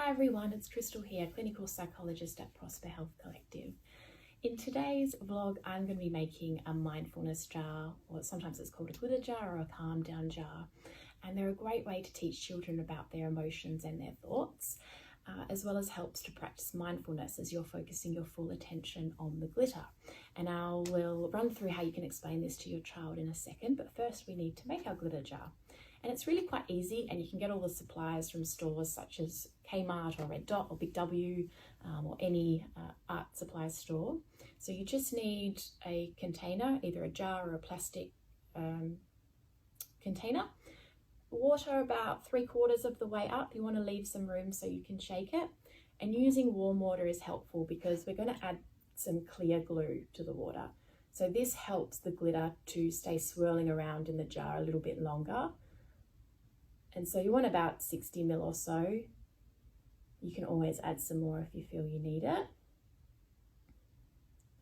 Hi everyone, it's Krystle here, clinical psychologist at Prosper Health Collective. In today's vlog, I'm going to be making a mindfulness jar, or sometimes it's called a glitter jar or a calm down jar. And they're a great way to teach children about their emotions and their thoughts, as well as helps to practice mindfulness as you're focusing your full attention on the glitter. And I will run through how you can explain this to your child in a second, but first we need to make our glitter jar. And it's really quite easy, and you can get all the supplies from stores such as Kmart or Red Dot or Big W or any art supply store. So you just need a container, either a jar or a plastic container. Water about 3/4 of the way up. You want to leave some room so you can shake it. And using warm water is helpful because we're going to add some clear glue to the water. So this helps the glitter to stay swirling around in the jar a little bit longer. And so you want about 60 ml or so. You can always add some more if you feel you need it.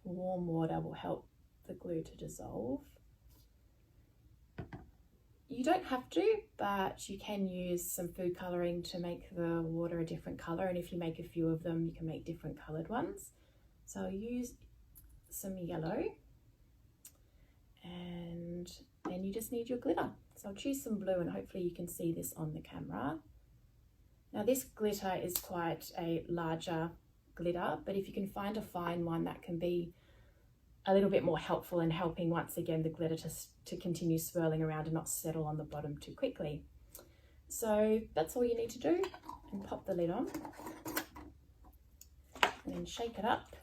Warm water will help the glue to dissolve. You don't have to, but you can use some food colouring to make the water a different colour. And if you make a few of them, you can make different coloured ones. So I'll use some yellow. And then you just need your glitter. So I'll choose some blue and hopefully you can see this on the camera. Now this glitter is quite a larger glitter, but if you can find a fine one, that can be a little bit more helpful in helping once again the glitter to continue swirling around and not settle on the bottom too quickly. So that's all you need to do, and pop the lid on and then shake it up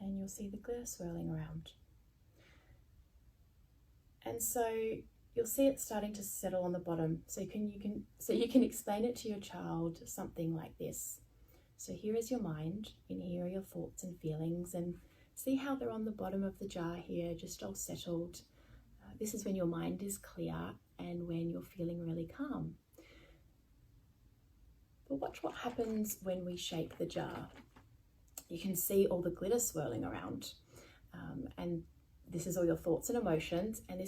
and you'll see the glitter swirling around. And so you'll see it starting to settle on the bottom. So you can explain it to your child something like this. So here is your mind, and here are your thoughts and feelings, and see how they're on the bottom of the jar here, just all settled. This is when your mind is clear and when you're feeling really calm. But watch what happens when we shake the jar. You can see all the glitter swirling around, and this is all your thoughts and emotions, and this